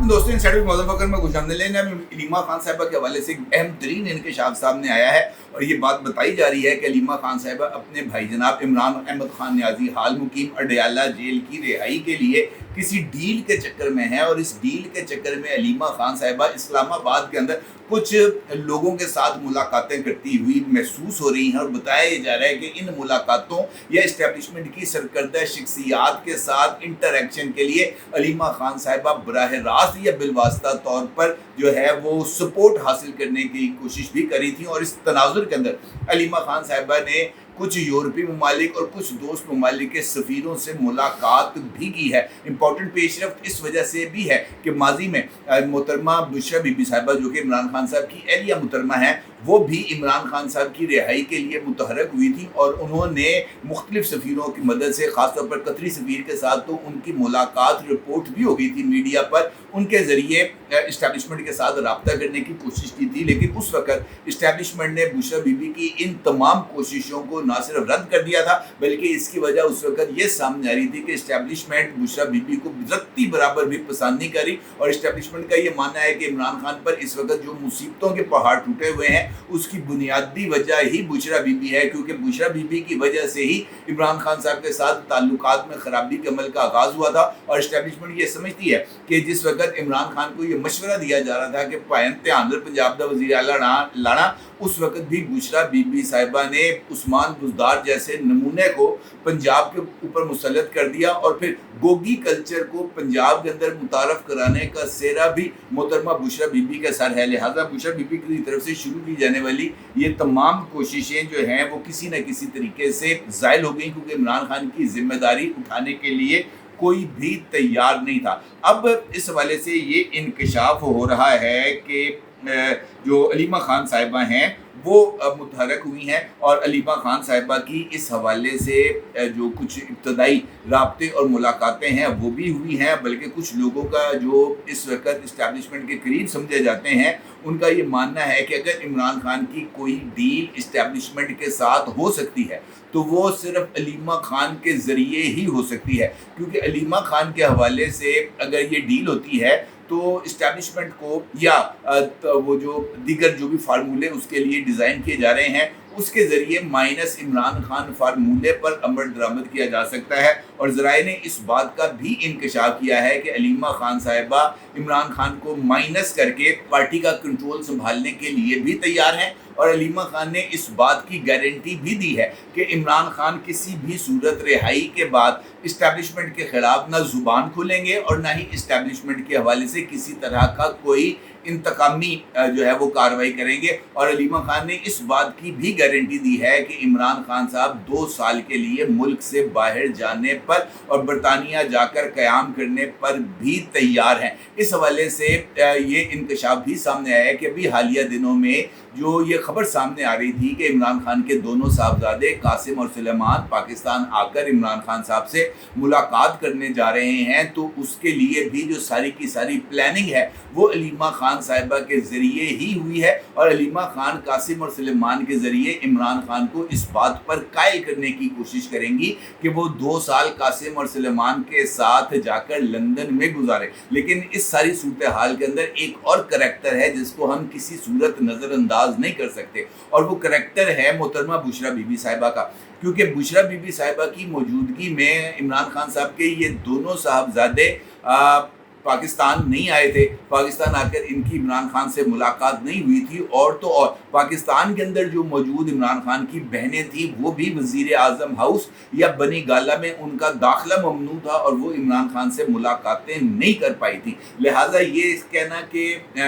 दोस्तों इन साइड मुज़फ़्फ़र में खुशामदीद लेने अलीमा खान साहिबा के हवाले से एक अहम तरीन इंकशाफ सामने आया है और ये बात बताई जा रही है कि अलीमा खान साहिबा अपने भाई जनाब इमरान अहमद खान नियाज़ी हाल मुकीम अडयाला जेल की रिहाई के लिए किसी डील के चक्कर में है और इस डील के चक्कर में अलीमा खान साहिबा इस्लामाबाद के अंदर कुछ लोगों के साथ मुलाकातें करती हुई महसूस हो रही हैं और बताया जा रहा है कि इन मुलाकातों या इस्टेब्लिशमेंट की सरकर्दा शख्सियात के साथ इंटरेक्शन के लिए अलीमा खान साहिबा बराह रास्त या बिलवास्ता तौर पर जो है वो सपोर्ट हासिल करने की कोशिश भी करी थी। और इस तनाजुर के अंदर अलीमा खान साहिबा ने कुछ यूरोपीय ममालिक और कुछ दोस्त ममालिक के सफ़ीरों से मुलाकात भी की है। इम्पोर्टेंट पेशरफ्त इस वजह से भी है कि माजी में मोहतरमा बुशरा बीबी साहिबा जो कि इमरान खान साहब की एहलिया मुहतरमा हैं, वो भी इमरान खान साहब की रिहाई के लिए मुतहरक हुई थी और उन्होंने मुख्तलिफ सफ़ीरों की मदद से, ख़ासतौर पर कतरी सफ़ीर के साथ तो उनकी मुलाकात रिपोर्ट भी हो गई थी मीडिया पर, उनके ज़रिए इस्टेब्लिशमेंट के साथ रब्ता करने की कोशिश की थी। लेकिन उस वक़्त इस्टेब्लिशमेंट ने बुशरा बीबी की इन तमाम कोशिशों को ना सिर्फ रद्द कर दिया था बल्कि इसकी वजह उस वक़्त ये सामने आ रही थी कि इस्टेब्लिशमेंट बुशरा बीबी को रत्ती बराबर भी पसंद नहीं करी और इस्टेब्लिशमेंट का ये मानना है कि इमरान खान पर इस वक्त जो मुसीबतों के पहाड़ टूटे हुए हैं उसकी बुनियादी वजह ही बुशरा बीबी है, क्योंकि बुशरा बीबी की वजह से ही इमरान खान साहब के साथ ताल्लुकात में खराबी के अमल का आगाज़ हुआ था। और इस्टेब्लिशमेंट ये समझती है कि जिस वक्त इमरान खान को ये मशवरा दिया जा रहा था कि पायंते आंध्र पंजाब का वज़ीर आला लाना, उस वक्त भी बुशरा बीबी साहिबा ने उस्मान बुज़दार जैसे नमूने को पंजाब के ऊपर मुसल्लत कर दिया और फिर गोगी कल्चर को पंजाब के अंदर मुतारफ़ कराने का सेहरा भी मोहतरमा बुशरा बीबी का सर है। लिहाजा बुशरा बीबी की तरफ से शुरू की जाने वाली ये तमाम कोशिशें जो हैं वो किसी न किसी तरीके से ज़ायल हो गई, क्योंकि इमरान खान की जिम्मेदारी उठाने के लिए कोई भी तैयार नहीं था। अब इस हवाले से ये इंकशाफ हो रहा है कि जो अलीमा खान साहिबा हैं वो मुतहरक हुई हैं और अलीमा खान साहिबा की इस हवाले से जो कुछ इब्तदाई राब्ते और मुलाकातें हैं वो भी हुई हैं, बल्कि कुछ लोगों का जो इस वक्त इस्टेब्लिशमेंट के करीब समझे जाते हैं उनका ये मानना है कि अगर इमरान खान की कोई डील इस्टेब्लिशमेंट के साथ हो सकती है तो वो सिर्फ अलीमा खान के ज़रिए ही हो सकती है, क्योंकि अलीमा खान के हवाले से अगर ये डील होती है तो इस्टेब्लिशमेंट को या वो जो दीगर जो भी फार्मूले उसके लिए डिज़ाइन किए जा रहे हैं उसके ज़रिए माइनस इमरान खान फार्मूले पर अमल दरामद किया जा सकता है। और ज़राए ने इस बात का भी इंकशाफ किया है कि अलीमा खान साहिबा इमरान खान को माइनस करके पार्टी का कंट्रोल संभालने के लिए भी तैयार हैं और अलीमा खान ने इस बात की गारंटी भी दी है कि इमरान खान किसी भी सूरत रिहाई के बाद इस्टेब्लिशमेंट के ख़िलाफ़ ना ज़ुबान खोलेंगे और ना ही इस्टेब्लिशमेंट के हवाले से किसी तरह का कोई इंतकामी जो है वो कार्रवाई करेंगे। और अलीमा खान ने इस बात की भी गारंटी दी है कि इमरान खान साहब 2 साल के लिए मुल्क से बाहर जाने पर और बरतानिया जाकर क़याम करने पर भी तैयार हैं। इस हवाले से ये इंकशाफ भी सामने आया है कि अभी हालिया दिनों में जो ये खबर सामने आ रही थी कि इमरान खान के दोनों साहबजादे कासिम और सुलेमान पाकिस्तान आकर इमरान खान साहब से मुलाकात करने जा रहे हैं, तो उसके लिए भी जो सारी की सारी प्लानिंग है वो अलीमा खान साहिबा के ज़रिए ही हुई है और अलीमा खान कासिम और सुलेमान के ज़रिए इमरान खान को इस बात पर कायल करने की कोशिश करेंगी कि वो 2 साल कासिम और सुलेमान के साथ जाकर लंदन में गुजारे। लेकिन इस सारी सूरत हाल के अंदर एक और करैक्टर है जिसको हम किसी सूरत नज़रअंदाज नहीं कर सकते और वो करैक्टर है मोहतरमा बुशरा बीबी साहिबा का, क्योंकि बुशरा बीबी साहिबा की मौजूदगी में इमरान खान साहब के ये दोनों साहबजादे पाकिस्तान नहीं आए थे। पाकिस्तान आकर इनकी इमरान खान से मुलाकात नहीं हुई थी और तो और पाकिस्तान के अंदर जो मौजूद इमरान खान की बहनें थी वो भी वज़ीर आज़म हाउस या बनी गाला में उनका दाखिला ममनू था और वो इमरान खान से मुलाकातें नहीं कर पाई थी। लिहाजा ये कहना कि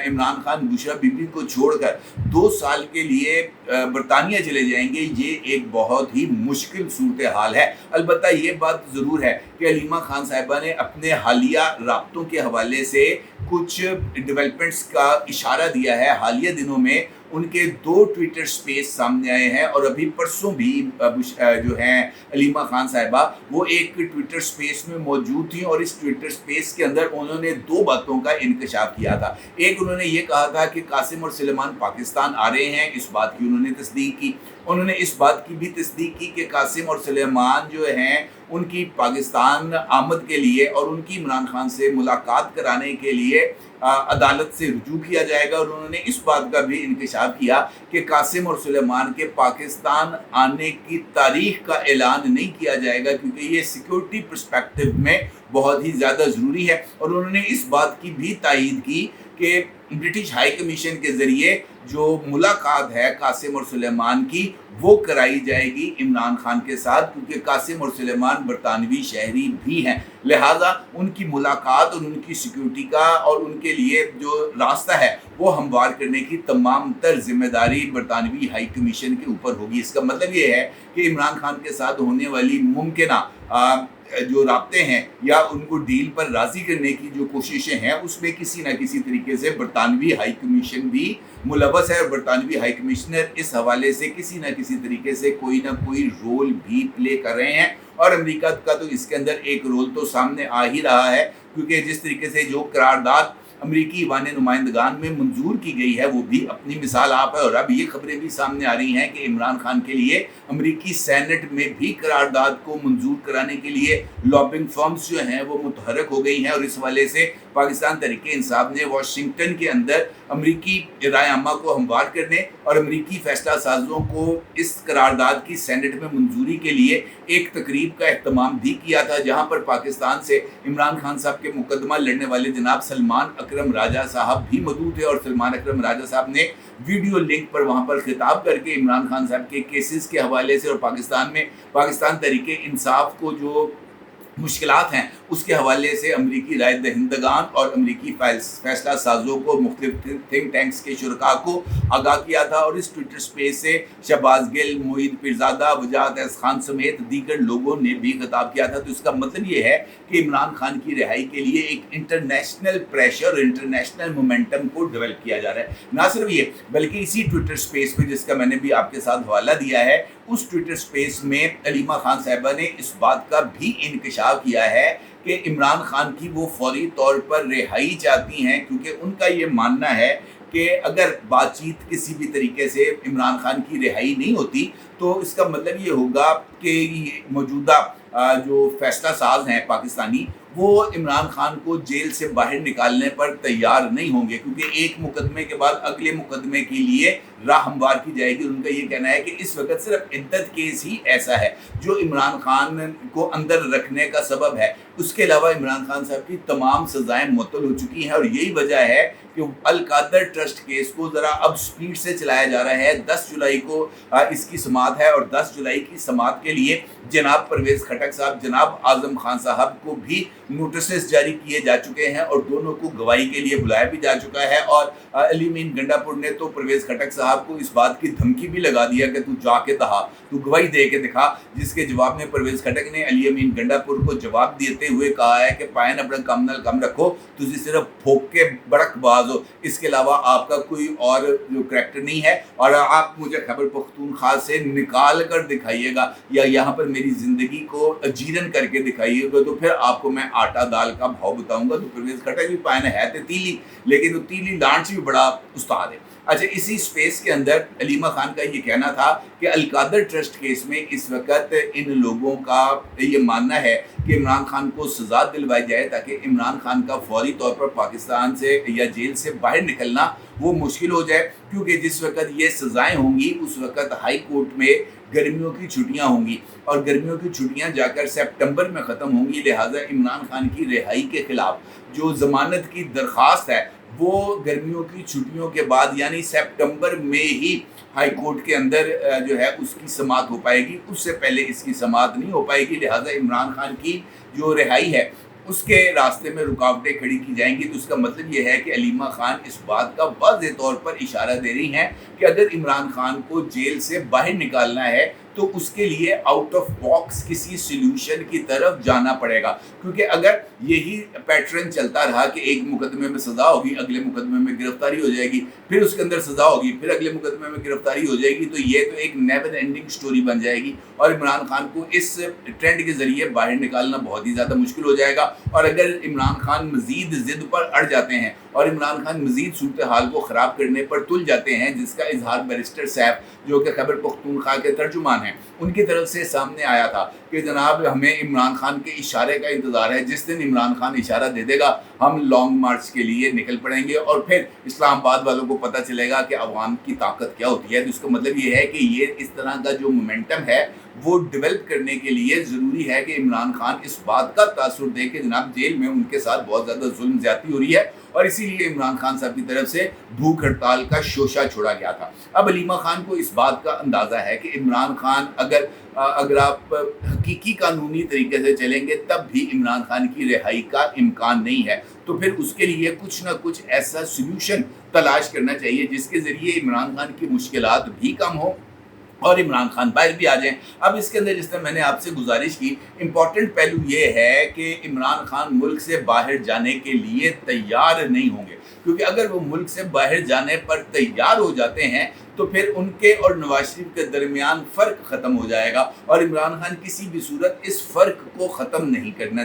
इमरान खान बुशरा बीबी को छोड़कर 2 साल के लिए बरतानिया चले जाएंगे, ये एक बहुत ही मुश्किल सूरत हाल है। अलबत्ता ये बात ज़रूर है कि अलीमा खान साहिबा ने अपने हालिया राब्तों के हवाले से कुछ डेवलपमेंट्स का इशारा दिया है। हालिया दिनों में उनके 2 ट्विटर स्पेस सामने आए हैं और अभी परसों भी जो हैं अलीमा खान साहिबा वो एक ट्विटर स्पेस में मौजूद थी और इस ट्विटर स्पेस के अंदर उन्होंने 2 बातों का इंकशाफ किया था। एक, उन्होंने ये कहा था कि कासिम और सुलेमान पाकिस्तान आ रहे हैं, इस बात की उन्होंने तस्दीक की। उन्होंने इस बात की भी तस्दीक की कि कासिम और सुलेमान जो हैं उनकी पाकिस्तान आमद के लिए और उनकी इमरान खान से मुलाकात कराने के लिए अदालत से रुजू किया जाएगा। और उन्होंने इस बात का भी इंकशाफ किया कि कासिम और सुलेमान के पाकिस्तान आने की तारीख का ऐलान नहीं किया जाएगा, क्योंकि ये सिक्योरिटी पर्सपेक्टिव में बहुत ही ज़्यादा ज़रूरी है। और उन्होंने इस बात की भी तायीद की कि ब्रिटिश हाई कमीशन के ज़रिए जो मुलाकात है कासिम और सुलेमान की वो कराई जाएगी इमरान खान के साथ, क्योंकि कासिम और सुलेमान बरतानवी शहरी भी हैं, लिहाजा उनकी मुलाकात और उनकी सिक्योरिटी का और उनके लिए जो रास्ता है वो हमवार करने की तमाम तर जिम्मेदारी बरतानवी हाई कमीशन के ऊपर होगी। इसका मतलब ये है कि इमरान खान के साथ होने वाली मुमकिना जो राब्ते हैं या उनको डील पर राज़ी करने की जो कोशिशें हैं उसमें किसी न किसी तरीके से बरतानवी हाई कमीशन भी मुलव्वस है, और बरतानवी हाई कमिश्नर इस हवाले से किसी न किसी तरीके से कोई ना कोई रोल भी प्ले कर रहे हैं। और अमेरिका का तो इसके अंदर एक रोल तो सामने आ ही रहा है, क्योंकि जिस तरीके से जो करारदाद अमरीकी ईवान नुमाइंदगान में मंजूर की गई है वो भी अपनी मिसाल आप है। और अब ये खबरें भी सामने आ रही हैं कि इमरान खान के लिए अमरीकी सेनेट में भी करारदाद को मंजूर कराने के लिए लॉबिंग फर्म्स जो हैं वो मुतहरक हो गई हैं। और इस वाले से पाकिस्तान तहरीक इंसाफ ने वाशिंगटन के अंदर अमरीकी राय आमा को हमवार करने और अमरीकी फैसला साजों को इस करारदाद की सेनेट में मंजूरी के लिए एक तकरीब का एहतमाम भी किया था, जहां पर पाकिस्तान से इमरान खान साहब के मुकदमा लड़ने वाले जनाब सलमान अकरम राजा साहब भी मौजूद थे। और सलमान अकरम राजा साहब ने वीडियो लिंक पर वहां पर खिताब करके इमरान खान साहब के केसेस के हवाले से और पाकिस्तान में पाकिस्तान तहरीक इंसाफ को जो मुश्किलात हैं उसके हवाले से अमरीकी राय दहिंदगान और अमरीकी फैसला साजों को मुख्तलिफ थिंक टैंक्स के शुरका को आगाह किया था। और इस ट्विटर स्पेस से शहबाज गिल, मोईद पीरजादा, वजाहत अहसन खान समेत दीगर लोगों ने भी खिताब किया था। तो इसका मतलब ये है कि इमरान खान की रिहाई के लिए एक इंटरनेशनल प्रेशर और इंटरनेशनल मोमेंटम को डेवलप किया जा रहा है। ना सिर्फ ये बल्कि इसी ट्विटर स्पेस पे जिसका मैंने भी आपके साथ हवाला दिया है, उस ट्विटर स्पेस में अलीमा खान साहिबा ने इस बात का भी इंकशाफ किया है कि इमरान खान की वो फौरी तौर पर रिहाई चाहती हैं, क्योंकि उनका ये मानना है कि अगर बातचीत किसी भी तरीके से इमरान खान की रिहाई नहीं होती तो इसका मतलब ये होगा कि मौजूदा जो फैसला साज हैं पाकिस्तानी वो इमरान खान को जेल से बाहर निकालने पर तैयार नहीं होंगे, क्योंकि एक मुकदमे के बाद अगले मुकदमे के लिए राह हमवार की जाएगी। उनका ये कहना है कि इस वक्त सिर्फ इद्दत केस ही ऐसा है जो इमरान खान को अंदर रखने का सबब है, उसके अलावा इमरान खान साहब की तमाम सजाएं मुअत्तल हो चुकी हैं। और यही वजह है कि अल कादर ट्रस्ट केस को ज़रा अब स्पीड से चलाया जा रहा है। 10 जुलाई को इसकी समाअत है और 10 जुलाई की समाअत के लिए जनाब परवेज़ खटक साहब, जनाब आज़म खान साहब को भी नोटिस जारी किए जा चुके हैं और दोनों को गवाही के लिए बुलाया भी जा चुका है। और अली अमीन गंडापुर ने तो परवेज़ खटक साहब को इस बात की धमकी भी लगा दिया कि तू जाके दहा, तू गवाही दे के दिखा, जिसके जवाब में परवेज़ खटक ने अली अमीन गंडापुर को जवाब देते हुए कहा है कि पायन अपना कम नल कम रखो, तुझे सिर्फ फोक के बड़कबाज हो, इसके अलावा आपका कोई और जो करैक्टर नहीं है और आप मुझे खैबर पख्तूनख्वा से निकाल कर दिखाइएगा या यहाँ पर मेरी ज़िंदगी को अजीरन करके दिखाइएगा तो फिर आपको मैं आटा दाल का भाव बताऊंगा। तो परवेज़ खटक भी पायन है तो तीली, लेकिन वो तीली डांट से भी बड़ा उस्ताद है। अच्छा, इसी स्पेस के अंदर अलीमा खान का ये कहना था कि अल कादर ट्रस्ट केस में इस वक्त इन लोगों का ये मानना है कि इमरान खान को सज़ा दिलवाई जाए ताकि इमरान खान का फौरी तौर पर पाकिस्तान से या जेल से बाहर निकलना वो मुश्किल हो जाए, क्योंकि जिस वक्त ये सज़ाएँ होंगी उस वक्त हाई कोर्ट में गर्मियों की छुट्टियां होंगी और गर्मियों की छुट्टियां जाकर सितंबर में ख़त्म होंगी। लिहाजा इमरान खान की रिहाई के ख़िलाफ़ जो ज़मानत की दरख्वास्त है वो गर्मियों की छुट्टियों के बाद यानी सितंबर में ही हाई कोर्ट के अंदर जो है उसकी समाअत हो पाएगी, उससे पहले इसकी समाअत नहीं हो पाएगी। लिहाजा इमरान खान की जो रिहाई है उसके रास्ते में रुकावटें खड़ी की जाएंगी। तो उसका मतलब ये है कि अलीमा खान इस बात का वाज़ेह तौर पर इशारा दे रही हैं कि अगर इमरान खान को जेल से बाहर निकालना है تو उसके लिए आउट ऑफ बॉक्स किसी सोल्यूशन की तरफ जाना पड़ेगा, क्योंकि अगर यही पैटर्न चलता रहा कि एक मुकदमे में सज़ा होगी, अगले मुकदमे में गिरफ्तारी हो जाएगी, फिर उसके अंदर सज़ा होगी, फिर अगले मुकदमे में गिरफ्तारी हो जाएगी, तो ये तो एक नेवर एंडिंग स्टोरी बन जाएगी और इमरान खान को इस ट्रेंड के ज़रिए बाहर निकालना बहुत ही ज़्यादा मुश्किल हो जाएगा। और अगर इमरान खान मज़ीद ज़िद पर अड़ जाते हैं और इमरान खान मज़ीद सूरत हाल को ख़राब करने पर तुल जाते हैं, जिसका इजहार बैरिस्टर साहब जो कि खैबर पख्तूनख्वा के तर्जुमान हैं उनकी तरफ से सामने आया था कि जनाब हमें इमरान खान के इशारे का इंतज़ार है, जिस दिन इमरान खान इशारा दे देगा हम लॉन्ग मार्च के लिए निकल पड़ेंगे और फिर इस्लामाबाद वालों को पता चलेगा कि अवाम की ताकत क्या होती है। तो इसका मतलब ये है कि ये इस तरह का जो मोमेंटम है वो डेवलप करने के लिए ज़रूरी है कि इमरान खान इस बात का तासुर दे कि जनाब जेल में उनके साथ बहुत ज़्यादा जुल्म ज़्यादती हो रही है और इसीलिए इमरान खान साहब की तरफ से भूख हड़ताल का शोशा छोड़ा गया था। अब हलीमा खान को इस बात का अंदाज़ा है कि इमरान खान अगर आप हकीकी कानूनी तरीके से चलेंगे तब भी इमरान खान की रिहाई का इम्कान नहीं है, तो फिर उसके लिए कुछ ना कुछ ऐसा सोल्यूशन तलाश करना चाहिए जिसके ज़रिए इमरान खान की मुश्किलात भी कम हो और इमरान खान बाहर भी आ जाएं। अब इसके अंदर जिस तरह मैंने आपसे गुजारिश की, इम्पॉर्टेंट पहलू ये है कि इमरान खान मुल्क से बाहर जाने के लिए तैयार नहीं होंगे, क्योंकि अगर वो मुल्क से बाहर जाने पर तैयार हो जाते हैं तो फिर उनके और नवाज शरीफ के दरमियान फ़र्क ख़त्म हो जाएगा और इमरान खान किसी भी सूरत इस फ़र्क को ख़त्म नहीं करना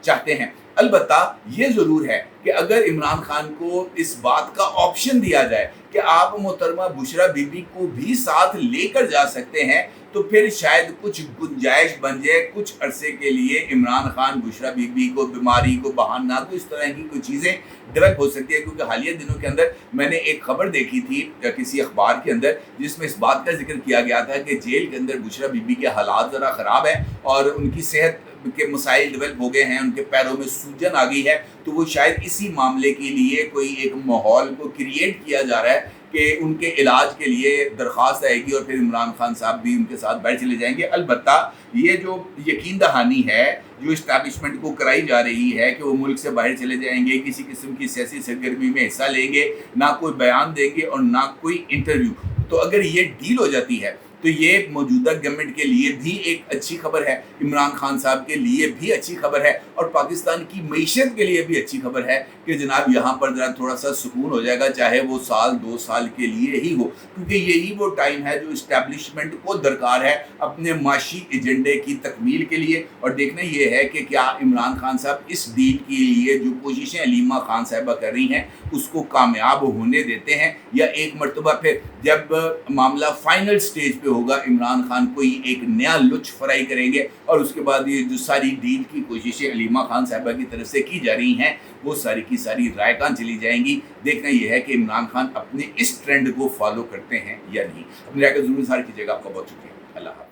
चाहते हैं। अलबत्ता ये ज़रूर है कि अगर इमरान खान को इस बात का ऑप्शन दिया जाए कि आप मोहतरमा बुशरा बीबी को भी साथ लेकर जा सकते हैं, तो फिर शायद कुछ गुंजाइश बन जाए कुछ अरसे के लिए इमरान खान बुशरा बीबी को बीमारी को बहाना तो इस तरह की कोई चीज़ें डेवलप हो सकती है। क्योंकि हालिया दिनों के अंदर मैंने एक खबर देखी थी किसी अखबार के अंदर जिसमें इस बात का जिक्र किया गया था कि जेल के अंदर बुशरा बीबी के हालात ज़रा ख़राब है और उनकी सेहत के मसाइल डेवलप हो गए हैं, उनके पैरों में सूजन आ गई है, तो वो शायद इसी मामले के लिए कोई एक माहौल को क्रिएट किया जा रहा है कि उनके इलाज के लिए दरख्वास्त आएगी और फिर इमरान खान साहब भी उनके साथ बैठ चले जाएंगे। अलबत्ता ये जो यकीन दहानी है जो इस्टेब्लिशमेंट को कराई जा रही है कि वो मुल्क से बाहर चले जाएंगे, किसी किस्म की सियासी सरगर्मी में हिस्सा लेंगे, ना कोई बयान देंगे और ना कोई इंटरव्यू, तो अगर ये डील हो जाती है तो ये मौजूदा गवर्नमेंट के लिए भी एक अच्छी खबर है, इमरान खान साहब के लिए भी अच्छी खबर है और पाकिस्तान की मईशत के लिए भी अच्छी खबर है कि जनाब यहाँ पर ज़रा थोड़ा सा सुकून हो जाएगा, चाहे वो साल 2 साल के लिए ही हो, क्योंकि यही वो टाइम है जो इस्टेब्लिशमेंट को दरकार है अपने माशी एजेंडे की तकमील के लिए। और देखना ये है कि क्या इमरान खान साहब इस डील के लिए जो कोशिशें हलीमा खान साहिबा कर रही हैं उसको कामयाब होने देते हैं, या एक मरतबा फिर जब मामला फाइनल स्टेज पे होगा इमरान खान कोई एक नया लुच फ्राई करेंगे और उसके बाद ये जो सारी डील की कोशिशें हलीमा खान साहिबा की तरफ से की जा रही हैं वो सारी की सारी रायकान चली जाएंगी। देखना यह है कि इमरान खान अपने इस ट्रेंड को फॉलो करते हैं या नहीं। अपनी राय का जरूर इज़हार कीजिएगा। आपका बहुत शुक्रिया। अल्लाह हाफ़िज़।